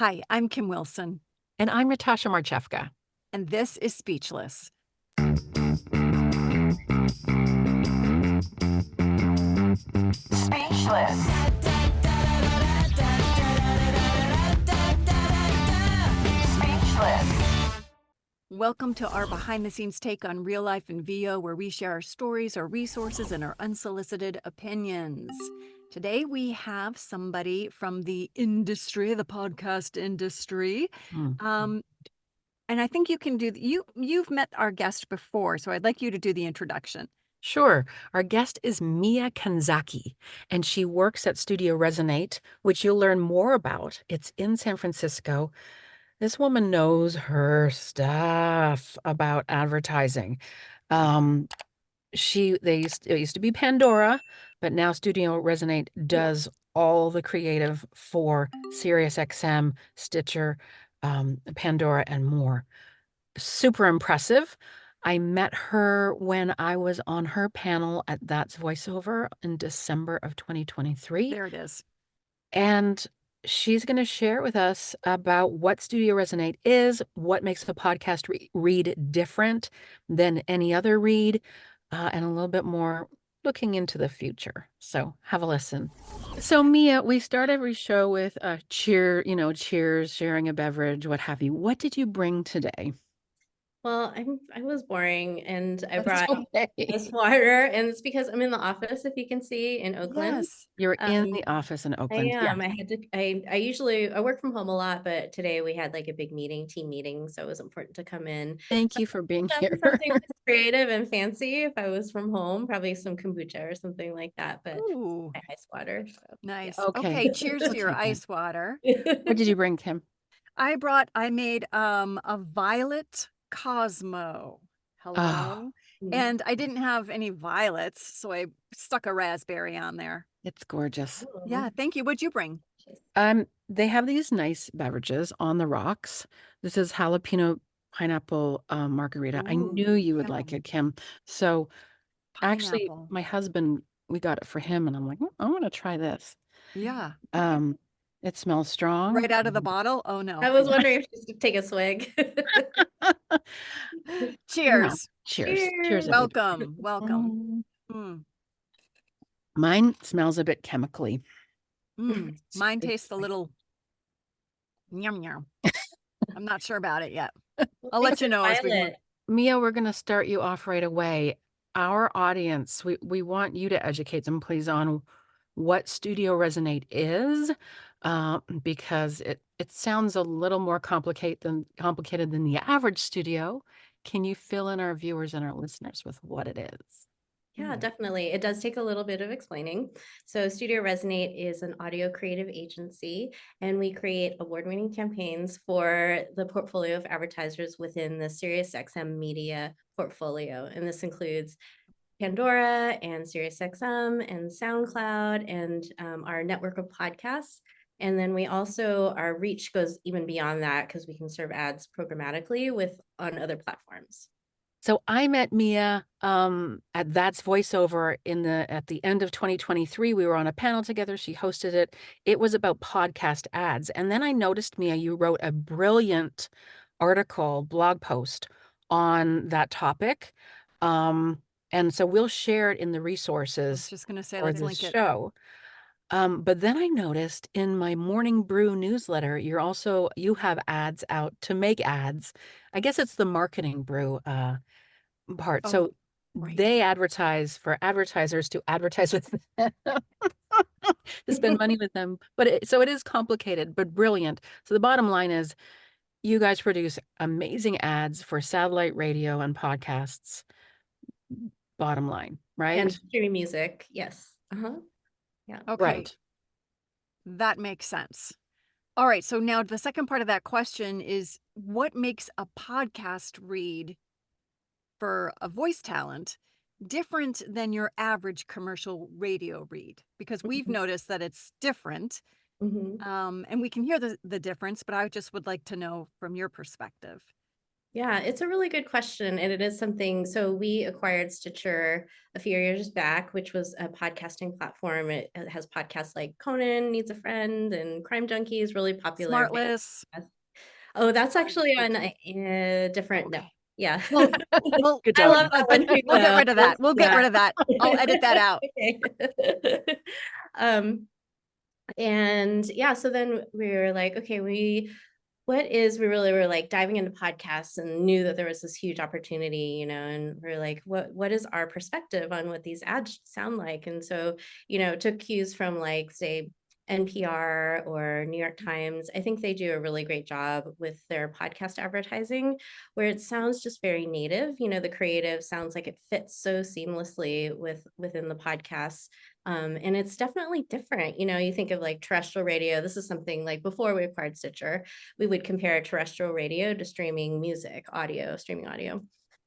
Hi, I'm Kim Wilson, And I'm Natasha Marchewka. and this is Speechless. Speechless. Speechless. Welcome to our behind-the-scenes take on real life in VO, where we share our stories, our resources, and our unsolicited opinions. Today, we have somebody from the industry, the podcast industry. Mm. And I think you can do, you've met our guest before, so I'd like you to do the introduction. Sure. Our guest is Miya Kanzaki, and she works at Studio Resonate, which you'll learn more about. It's in San Francisco. This woman knows her stuff about advertising. Um, it used to be Pandora, but now Studio Resonate does all the creative for SiriusXM, Stitcher, Pandora, and more. Super impressive. I met her when I was on her panel at That's Voiceover in December of 2023. There it is. And she's going to share with us about what Studio Resonate is, what makes a podcast read different than any other read, and a little bit more looking into the future. So have a listen. So Miya, we start every show with a cheers, sharing a beverage, what have you. What did you bring today? Well, I was boring and I That's brought okay. ice water, and it's because I'm in the office, if you can see, in Oakland. Yes. You're in Um, the office in I Oakland. Yeah. am. I usually work from home a lot, but today we had like a big team meeting, so it was important to come in. Thank you for being here. Something creative and fancy if I was from home, probably some kombucha or something like that, but Ooh, ice water. So, nice. yeah. Okay. Cheers to your Take that. ice water. What did you bring, Kim? I made a violet Cosmo. Hello. Oh, And I didn't have any violets, so I stuck a raspberry on there. it's gorgeous. Yeah, thank you. What'd you bring? They have these nice beverages on the rocks. This is jalapeno pineapple margarita. I Ooh, knew you would like yum. it, Kim. So actually, Pineapple. my husband, we got it for him, and I'm like, I want to try this. Yeah. It smells strong. Right out of the bottle? Oh, no. I was wondering if you should take a swig. No. Cheers. Cheers. Cheers. Cheers, everybody. Welcome. Welcome. Mm. Mine smells a bit chemically. Mine tastes a little yum yum. I'm not sure about it yet. I'll let you know as we move. Violet. Miya, we're going to start you off right away. Our audience, we want you to educate them, please, on what Studio Resonate is, because it sounds a little more complicated than the average studio. Can you fill in our viewers and our listeners with what it is? Yeah, definitely. It does take a little bit of explaining. So, Studio Resonate is an audio creative agency, and we create award-winning campaigns for the portfolio of advertisers within the SiriusXM media portfolio. And this includes Pandora and SiriusXM and SoundCloud and our network of podcasts. And then we also, our reach goes even beyond that because we can serve ads programmatically on other platforms. So I met Miya at That's Voiceover at the end of 2023. We were on a panel together. She hosted it. It was about podcast ads. And then I noticed, Miya, you wrote a brilliant blog post on that topic. And so we'll share it in the I was resources just going to say, for let's this link it. show. But then I noticed in my Morning Brew newsletter, you have ads out to make ads. I guess it's the Marketing Brew part. Oh, So right. they advertise for advertisers to advertise with them, to spend money with them. So it is complicated, but brilliant. So the bottom line is you guys produce amazing ads for satellite radio and podcasts. Bottom line, right? And streaming music. Yes. Yeah. Okay. Right. That makes sense. All right. So now the second part of that question is, what makes a podcast read for a voice talent different than your average commercial radio read? Because we've noticed that it's different. Mhm. And we can hear the difference, but I just would like to know from your perspective. Yeah, it's a really good question. And it is something. So we acquired Stitcher a few years back, which was a podcasting platform. It has podcasts like Conan Needs a Friend and Crime Junkies, really popular. Smartless. Oh, that's Sorry, actually on Stitcher. a different. No. Okay. Yeah. Well, Good I love job. that one too, we'll get though. rid of that. We'll get Yeah. rid of that. I'll edit that out. Okay. um, and yeah, so then we were like, okay, we really were like diving into podcasts and knew that there was this huge opportunity, and we're like, what is our perspective on what these ads sound like? And so, took cues from like, say, NPR or New York Times. I think they do a really great job with their podcast advertising, where it sounds just very native. The creative sounds like it fits so seamlessly within the podcast. And it's definitely different. You think of like terrestrial radio. This is something like before we acquired Stitcher, we would compare terrestrial radio to streaming music, streaming audio.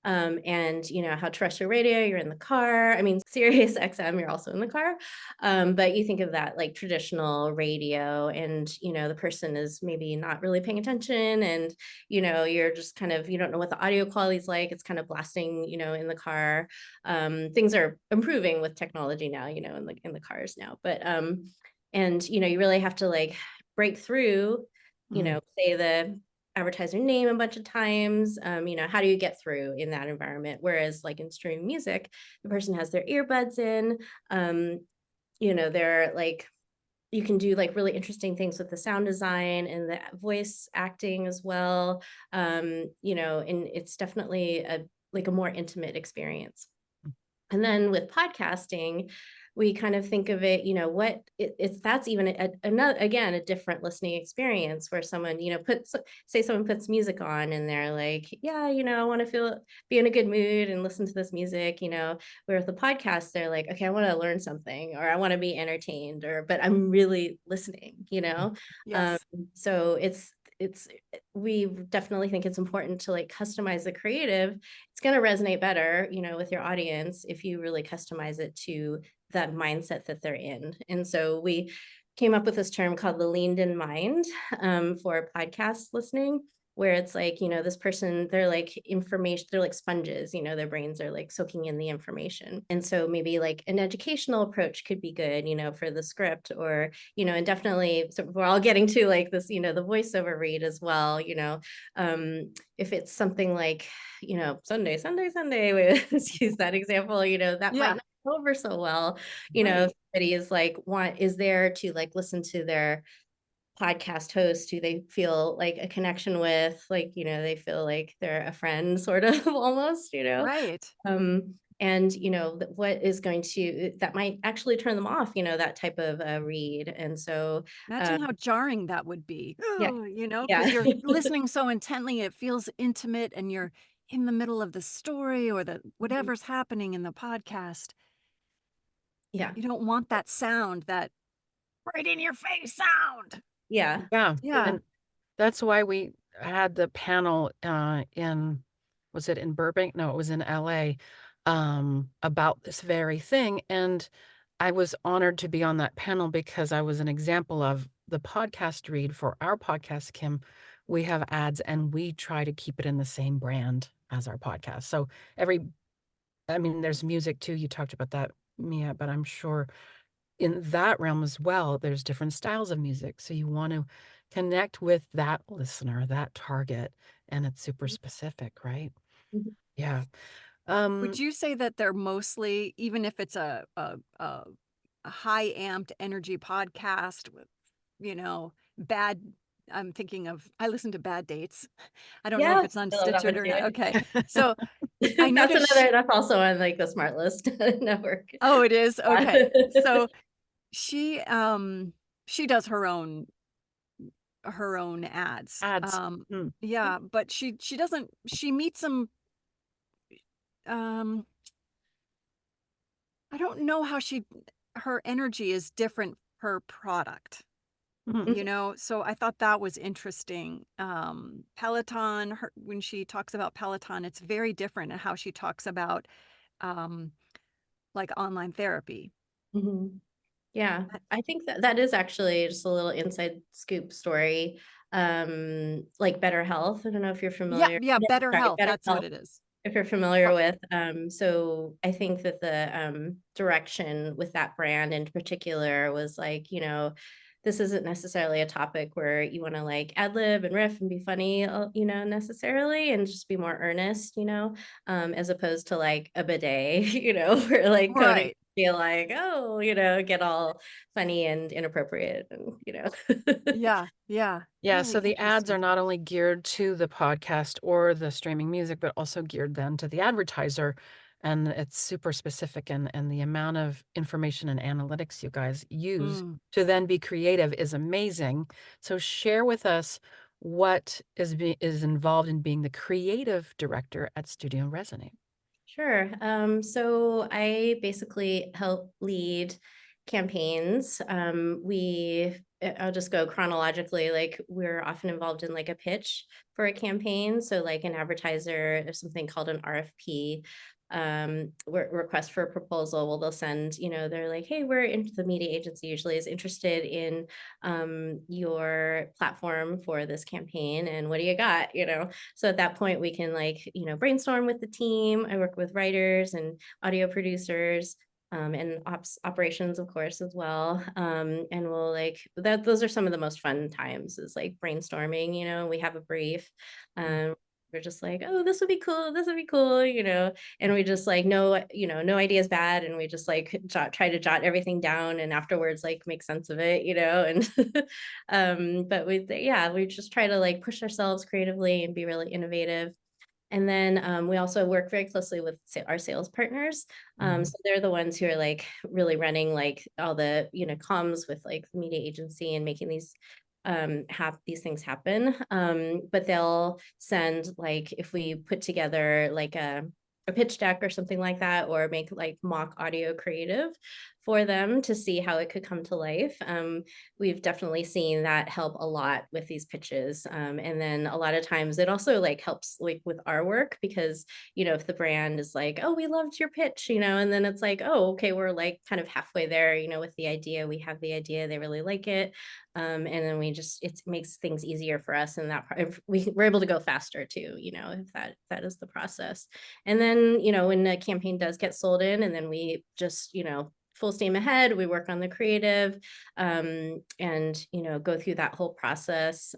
And how terrestrial radio, you're in the car. I mean, Sirius XM, you're also in the car. But you think of that like traditional radio, and the person is maybe not really paying attention, and you're just kind of, you don't know what the audio quality is like. It's kind of blasting, in the car. Things are improving with technology now, in the cars now. But and you really have to like break through, say the advertiser name a bunch of times. How do you get through in that environment? Whereas like in streaming music, the person has their earbuds in, they're like, you can do like really interesting things with the sound design and the voice acting as well. And it's definitely like a more intimate experience. And then with podcasting, we kind of think of it, that's even another, again, a different listening experience, where someone, say someone puts music on and they're like, yeah, I want to be in a good mood and listen to this music, where with the podcast, they're like, okay, I want to learn something, or I want to be entertained, but I'm really listening. Um, Yes. so it's we definitely think it's important to like customize the creative. It's going to resonate better, with your audience if you really customize it to that mindset that they're in. And so we came up with this term called the leaned in mind, for podcast listening, where it's like, this person, they're like they're like sponges, their brains are like soaking in the information. And so maybe like an educational approach could be good, for the script, or, and definitely, so we're all getting to like this, the voiceover read as well, if it's something like, Sunday, let's use that example, that might Yeah. not go over so well, Right. if somebody is like, is there to like listen to their podcast host who they feel like a connection with, like, they feel like they're a friend sort of almost. Right. And what is going to, that might actually turn them off, that type of read. And so Imagine um, how jarring that would be. yeah, Oh, because yeah. you're listening so intently, it feels intimate, and you're in the middle of the story or the whatever's happening in the podcast. Yeah, You don't want that sound, that right in your face sound. yeah. Yeah. Yeah. And that's why we had the panel was it in Burbank? No, it was in LA, about this very thing. And I was honored to be on that panel because I was an example of the podcast read for our podcast, Kim. We have ads and we try to keep it in the same brand as our podcast. So there's music too. You talked about that, Mia, but I'm sure in that realm as well, there's different styles of music. So you want to connect with that listener, that target, and it's super specific, right? Mhm. Yeah. Would you say that they're mostly, even if it's a high amped energy podcast with, bad, I'm thinking of, I listen to Bad Dates. I don't know if Yeah, it's on I love that Stitcher one or not. too. Okay. So I That's noticed, that's also on like the smart list network. oh, it is. Yeah. Okay. So she does her own ads. Ads. Hmm. Yeah, but she doesn't, she meets them, um I don't know how her energy is different per product, Hmm. so I thought that was interesting. Peloton, when she talks about Peloton, it's very different in how she talks about, um, like online therapy. Mhm. Yeah, Uh, I think that is actually just a little inside scoop story. like Better Health. I don't know if you're Yeah, familiar. yeah, No, Better sorry, Health, Better that's what Health, it is. if you're familiar Oh, with. So I think that the direction with that brand in particular was like, this isn't necessarily a topic where you want to like ad lib and riff and be funny, necessarily, and just be more earnest, as opposed to like a bidet, where like Conan right. feel like, oh, get all funny and inappropriate and. Yeah, yeah, Yeah, really so the ads are interesting. not only geared to the podcast or the streaming music, but also geared then to the advertiser. And it's super specific, and the amount of information and analytics you guys use Mm. to then be creative is amazing. So share with us what is involved in being the creative director at Studio Resonate. Sure. So I basically help lead campaigns. I'll just go chronologically. Like we're often involved in like a pitch for a campaign. So like an advertiser, there's something called an RFP, request for a proposal. Well, they'll send, they're like, hey, the media agency usually is interested in your platform for this campaign, and what do you got? So at that point, we can like, brainstorm with the team. I work with writers and audio producers, and operations, of course, as well. And we'll like that. Those are some of the most fun times, is like brainstorming. We have a brief. Um, we're just like, oh, this would be cool. This would be cool. And we just like, no idea is bad. And we just like try to jot everything down, and afterwards like make sense of it, and but we just try to like push ourselves creatively and be really innovative. And then we also work very closely with our sales partners. Mhm. So they're the ones who are like really running like all the, comms with like the media agency and making these things happen. But they'll send, like, if we put together like a pitch deck or something like that, or make like mock audio creative for them to see how it could come to life. We've definitely seen that help a lot with these pitches. And then a lot of times it also like helps like with our work, because, if the brand is like, oh, we loved your pitch, and then it's like, oh, okay, we're like kind of halfway there, with the idea, we have the idea, they really like it. And then it makes things easier for us, and that part, we're able to go faster too, if that is the process. And then, when the campaign does get sold in, and then we just, full steam ahead, we work on the creative, and, go through that whole process.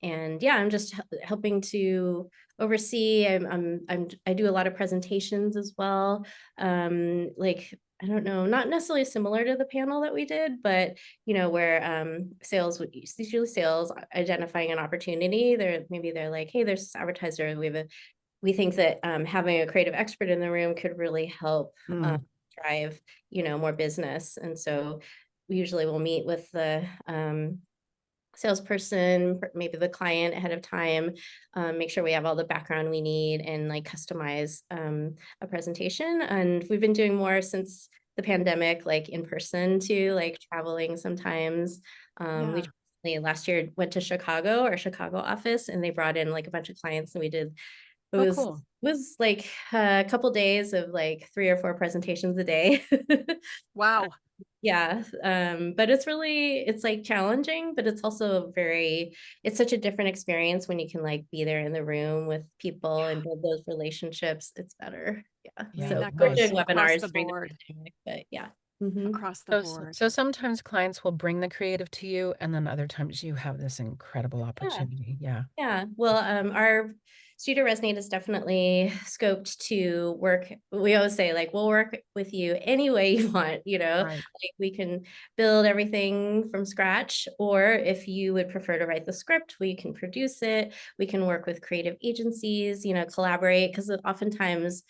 And yeah, I'm just helping to oversee. I do a lot of presentations as well. Like, I don't know, not necessarily similar to the panel that we did, but where it's usually sales identifying an opportunity. They're like, hey, there's this advertiser. We think that having a creative expert in the room could really help Mm. drive, more business. And so we usually will meet with the salesperson, maybe the client ahead of time, make sure we have all the background we need, and like customize a presentation. And we've been doing more since the pandemic, like in person too, like traveling sometimes. We Yeah. last year went to our Chicago office, and they brought in like a bunch of clients, and it Oh, was cool. like a couple days of like 3 or 4 presentations a day. Wow. Yeah, but it's like challenging, but it's also it's such a different experience when you can like be there in the room with people and build those relationships. It's better. Yeah. I mean, Yeah, So that we're right. goes doing across webinars the during the board, pandemic, but yeah. Mhm. across the So, board. so sometimes clients will bring the creative to you, and then other times you have this incredible Yeah. opportunity. Yeah. Yeah, well, our Studio Resonate is definitely scoped to work. We always say, like, we'll work with you any way you want, Right. like we can build everything from scratch, or if you would prefer to write the script, we can produce it. We can work with creative agencies, collaborate, because oftentimes,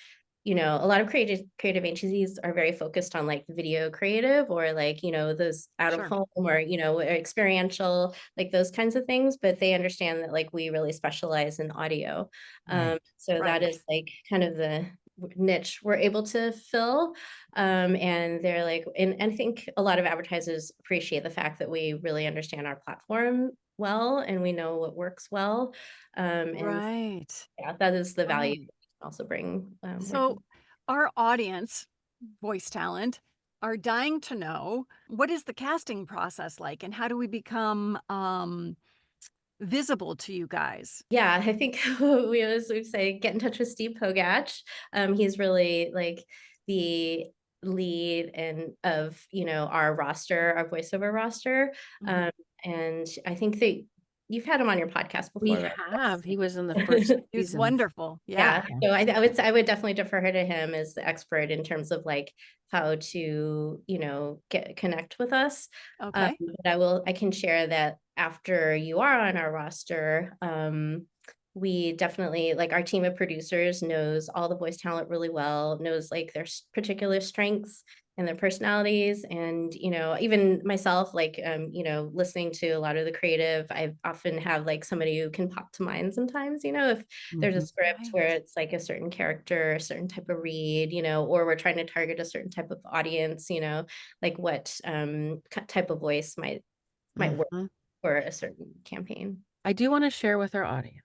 a lot of creative agencies are very focused on like video creative, or like, those out of Sure. home, or, or experiential, like those kinds of things, but they understand that like we really specialize in audio. Right. So that Right. is like kind of the niche we're able to fill. And they're like, and I think a lot of advertisers appreciate the fact that we really understand our platform well, and we know what works well. And Right. yeah, that is the value Right. we can also bring, So working. our audience, voice talent, are dying to know, what is the casting process like, and how do we become visible to you guys? Yeah, I think we say get in touch with Steve Pogatch. He's really like the lead and of our roster, our voiceover roster. Mhm. Um, and I think that you've had him on your podcast We before, right? have. He was in the first He was season. wonderful. Yeah, Yeah. Yeah. so I would definitely defer her to him as the expert in terms of like how to, connect with us. Okay. But I can share that after you are on our roster, we definitely like our team of producers knows all the voice talent really well, knows like their particular strengths and their personalities. And, even myself, like, listening to a lot of the creative, I often have like somebody who can pop to mind sometimes, if there's a Mhm. script where Right. it's like a certain character, a certain type of read, or we're trying to target a certain type of audience, like what type of voice might work Mhm. for a certain campaign. I do want to share with our audience.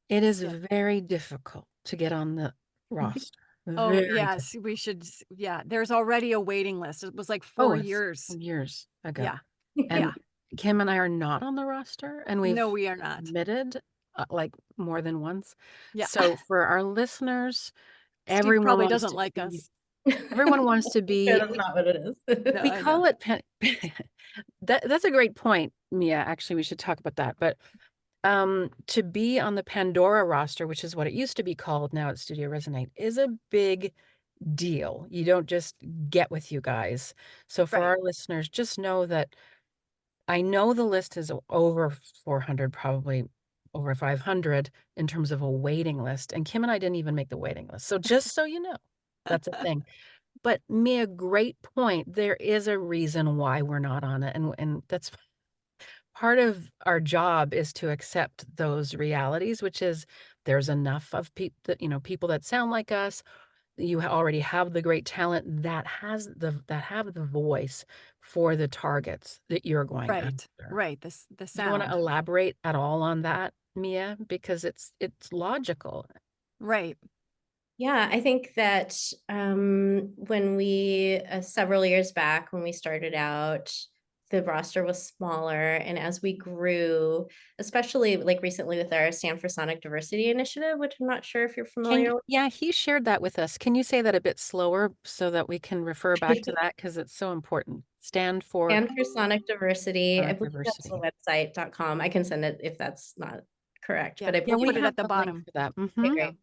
It is Yeah. very difficult to get on the roster. Oh, Very difficult. yes, we should yeah, there's already a waiting list. It was like Oh, 4 it's years. years ago. Yeah. And Yeah. Kim and I are not on the roster, and No, we've we are not. submitted like more than once. Yeah. So for our listeners, Steve everyone probably wants doesn't to like be, us. everyone wants to Sure, be, that's not what it No, we is. I know. call it, that's a great point, Mia. Actually, we should talk about that. But to be on the Pandora roster, which is what it used to be called, now it's Studio Resonate, is a big deal. You don't just get with you guys. So for Right. our listeners, just know that I know the list is over 400, probably over 500 in terms of a waiting list. And Kim and I didn't even make the waiting list. So just so you know, that's a thing. But Mia, great point. There is a reason why we're not on it. And that's part of our job, is to accept those realities, which is there's enough of people that sound like us. You already have the great talent that have the voice for the targets that you're going Right. after. Right. The Do you want to sound. elaborate at all on that, Mia? Because it's logical. Right. Yeah, I think that when we, several years back, when we started out, the roster was smaller. And as we grew, especially like recently with our Stand for Sonic Diversity Initiative, which I'm not sure if you're familiar with. Yeah, he shared that with us. Can you say that a bit slower so that we can refer back to that? Because it's so important. Stand for Stand for Sonic Diversity. I Sonic believe that's the diversity. website.com. I can send it if that's not correct, Yeah. but I Yeah, We'll we believe put it have at the the link bottom. for that. okay, Hmm. Yeah. great.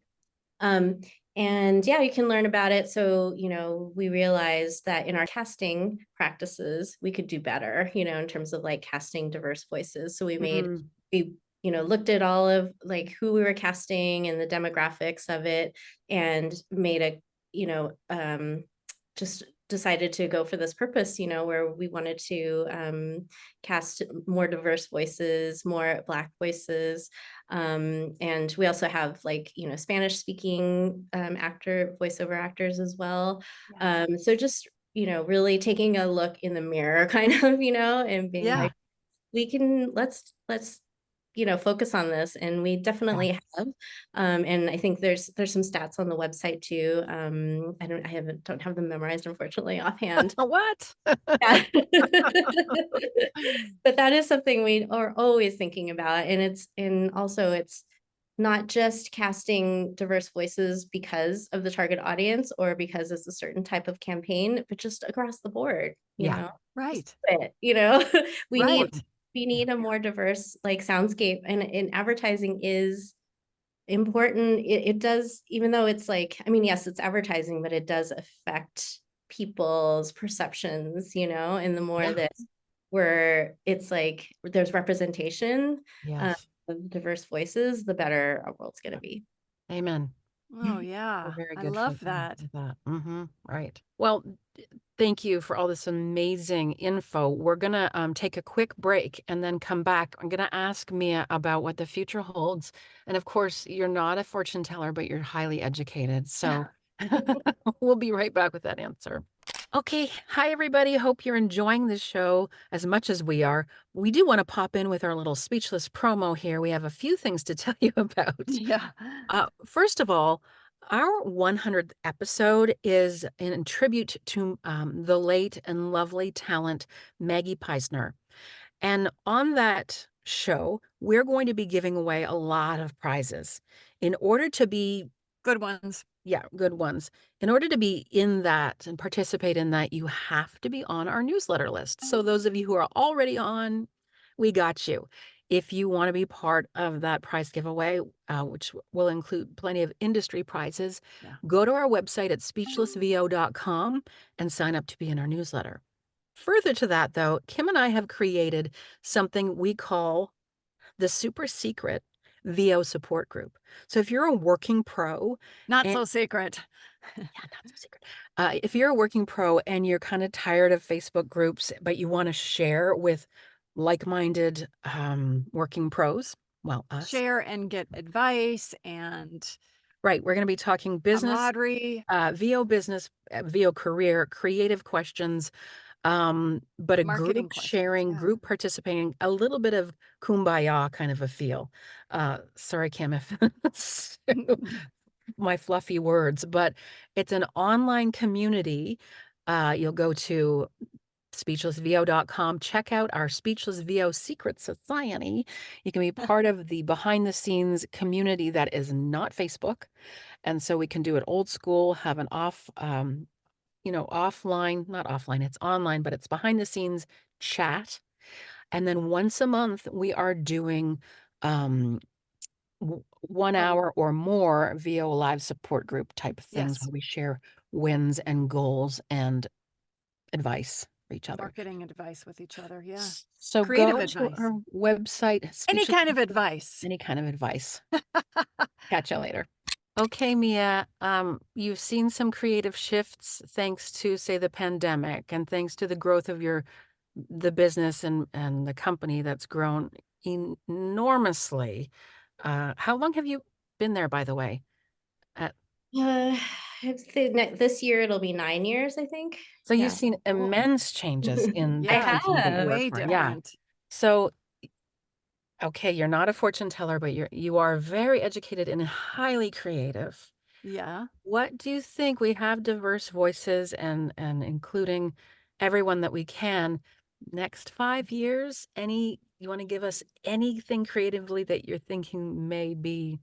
Um, and yeah, you can learn about it. So, we realized that in our casting practices, we could do better, in terms of like casting diverse voices. So we, looked at all of like who we were casting and the demographics of it and made you know, just decided to go for this purpose, where we wanted to cast more diverse voices, more Black voices, and we also have like, Spanish speaking voiceover actors as well. Yes. So just, really taking a look in the mirror kind of, and being Yeah. Yeah, like, let's focus on this, and we yeah. definitely have. And I think there's some stats on the website too. Don't have them memorized, unfortunately, offhand. What? Yeah. But that is something we are always thinking about. And also it's not just casting diverse voices because of the target audience or because it's a certain type of campaign, but just across the board, Yeah, just Right. do it. We need Right. important. we Yeah. need a more diverse like soundscape, and advertising is important. It does, even though it's like, I mean, yes, it's advertising, but it does affect people's perceptions, and the more Yeah. that it's like there's representation Yes. of diverse voices, the better our world's going to be. Amen. Oh, We're yeah. very I good for love that. that. Right. Well, thank you for all this amazing info. We're gonna take a quick break and then come back. I'm gonna ask Mia about what the future holds. And of course, you're not a fortune teller, but you're highly educated. So we'll be right back with that answer. Okay. Hi, everybody. Hope you're enjoying the show as much as we are. We do want to pop in with our little speechless promo here. We have a few things to tell you about. Yeah. First of all, our 100th episode is in tribute to the late and lovely talent Maggie Peisner. And on that show, we're going to be giving away a lot of prizes. In order to be Good ones. Yeah, good ones. In order to be in that and participate in that, you have to be on our newsletter list. So those of you who are already on, we got you. If you want to be part of that prize giveaway, which will include plenty of industry prizes, Yeah. go to our website at speechlessvo.com and sign up to be in our newsletter. Further to that, though, Kim and I have created something we call the super secret VO support group. So if you're a working pro, Not and so secret. yeah, not so secret. If you're a working pro and you're kind of tired of Facebook groups, but you want to share with like-minded working pros, well, us, Share and get advice and right? We're going to be talking business, camaraderie, business, VO career, creative questions, but a marketing group questions. sharing, Yeah. group participating, a little bit of kumbaya kind of a feel. Sorry, Kim, if my fluffy words, but it's an online community. You'll go to speechlessvo.com, check out our Speechless VO Secret Society. You can be part of the behind the scenes community that is not Facebook. And so we can do it old school, have an offline, not offline, it's online, but it's behind the scenes chat. And then once a month, we are doing 1 Oh, hour or more VO live support group type of things yes. where we share wins and goals and advice for each other. Marketing advice with each other. Yeah. So Creative go to advice. our website, Any Speechless kind of advice. any kind of advice. Catch you later. Okay, Miya, you've seen some creative shifts thanks to, say, the pandemic and thanks to the growth of the business and the company that's grown enormously. How long have you been there, by the way? At, Uh, this year it'll be 9 years, I think. so you've Yeah. seen Cool. immense changes in the I Yeah. company that you have. work Way for. Yeah. different. So, okay, you're not a fortune teller, but you are very educated and highly creative. Yeah. What do you think? We have diverse voices and including everyone that we can. Next 5 years, you want to give us anything creatively that you're thinking may be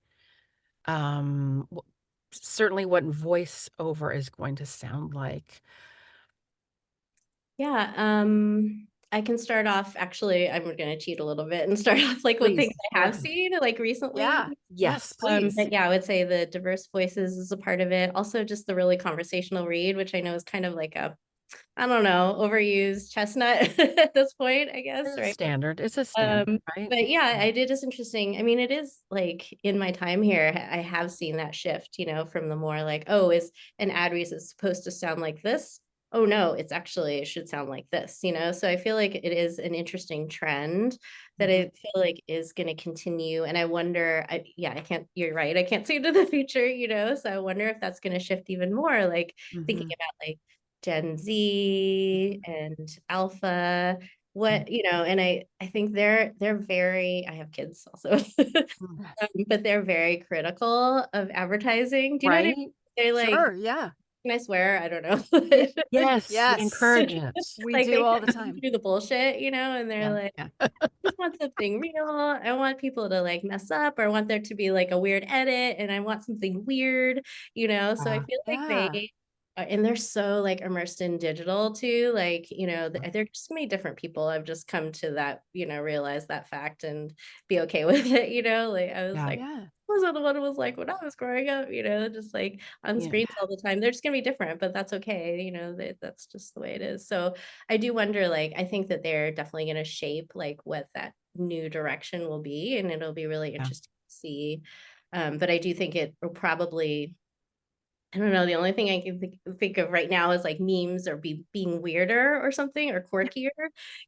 um w- certainly what voiceover is going to sound like? Yeah, I can start off actually, I'm gonna cheat a little bit and start off like with Please things I go have ahead. seen like recently. Yeah. Yes, Yes. please. But yeah, I would say the diverse voices is a part of it. Also just the really conversational read, which I know is kind of like a, I don't know, overused chestnut at this point, I guess, It's a right? standard. It's a standard, right? But yeah, it is interesting. I mean, it is like in my time here, I have seen that shift, from the more like, oh, is an ad read is supposed to sound like this? Oh no, it should sound like this. So I feel like it is an interesting trend that Mhm. I feel like is going to continue. And I wonder, I can't, you're right, I can't see into the future. So I wonder if that's going to shift even more, like thinking Mhm. about like Gen Z and Alpha Mhm. and I think they're very, I have kids also, Mhm. but they're very critical of advertising. Do you know what I mean? Right? They're like, Sure. Yeah. can I swear? I don't know. Yes, we Yes. encourage it. We Like do they all the cut time. through the bullshit, and they're Yeah, like, yeah, just want something real. I want people to like mess up, or I want there to be like a weird edit, and I want something weird. So I feel like Yeah. they and they're so like immersed in digital too. Like, they're just gonna be different people. I've just come to that, realize that fact and be okay with it. Like I was yeah, like, Yeah. wasn't what it was like when I was growing up, just like on yeah, screens all the time. They're just gonna be different, but that's okay. That's just the way it is. So I do wonder, like, I think that they're definitely going to shape like what that new direction will be, and it'll be really yeah. interesting to see. But I do think it will probably, I don't know, the only thing I can think of right now is like memes or being weirder or something or quirkier,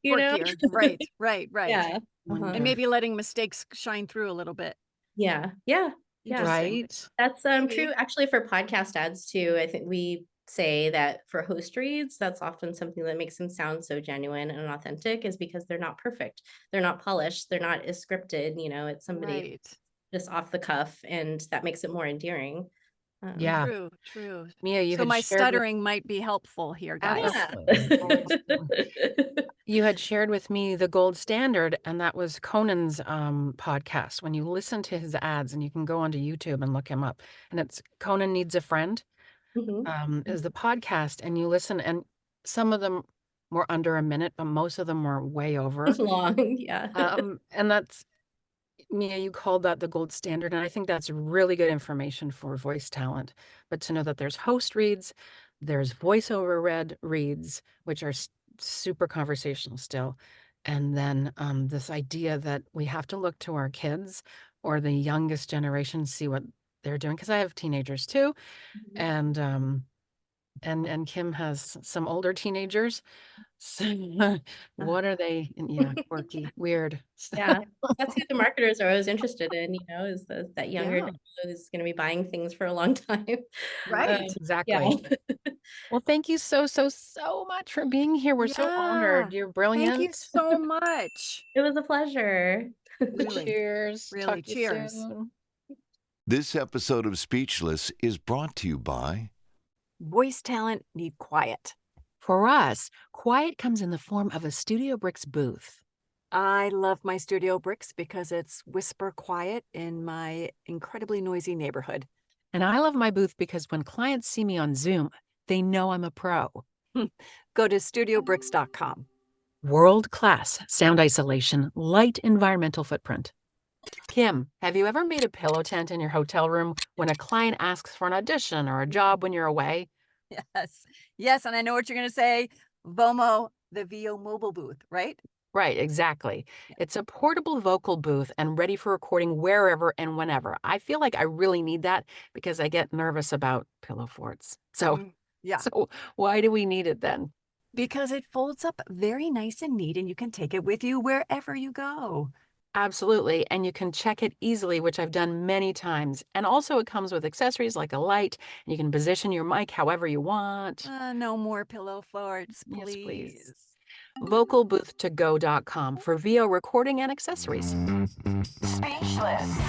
you know? Quirkier. Right. Right. Right. Yeah. Uh-huh. And Wonder. maybe letting mistakes shine through a little bit. Yeah. Yeah. Yeah. Interesting. Right? That's Maybe. true actually for podcast ads too. I think we say that for host reads, that's often something that makes them sound so genuine and authentic is because they're not perfect. They're not polished. They're not as scripted. It's somebody Right. just off the cuff, and that makes it more endearing. Yeah. True, true. Miya, you So had my shared with stuttering might be helpful here, guys. Yeah. Absolutely. You had shared with me the gold standard, and that was Conan's podcast. When you listen to his ads, and you can go onto YouTube and look him up, and it's Conan Needs a Friend, Mhm. is the podcast, and you listen, and some of them were under a minute, but most of them were way over. Long, yeah. And that's, Miya, you called that the gold standard, and I think that's really good information for voice talent. But to know that there's host reads, there's voiceover reads, which are super conversational still, and then this idea that we have to look to our kids or the youngest generation, see what they're doing, because I have teenagers too, and Kim has some older teenagers. So what are they? Yeah, quirky, weird. Yeah, that's who the marketers are always interested in, is that younger Yeah. demo who's gonna be buying things for a long time. Right. Yeah. Exactly. Well, thank you so, so, so much for being here. We're so Yeah. honored. You're Thank you brilliant. so much. It was a pleasure. Really, Cheers. really. Talk to you Cheers. soon. This episode of Speechless is brought to you by Voice talent need quiet. For us, quiet comes in the form of a StudioBricks booth. I love my StudioBricks because it's whisper quiet in my incredibly noisy neighborhood. And I love my booth because when clients see me on Zoom, they know I'm a pro. Go to StudioBricks.com. World-class sound isolation, light environmental footprint. Kim, have you ever made a pillow tent in your hotel room when a client asks for an audition or a job when you're away? Yes. Yes, and I know what you're going to say. VOMO, the VO mobile booth, right? Right, exactly. It's a portable vocal booth and ready for recording wherever and whenever. I feel like I really need that because I get nervous about pillow forts. Yeah. So why do we need it then? Because it folds up very nice and neat and you can take it with you wherever you go. Absolutely, and you can check it easily, which I've done many times. And also it comes with accessories like a light, and you can position your mic however you want. No more pillow forts, Yes, please. please. Vocalbooth2go.com for VO recording and accessories. Speechless.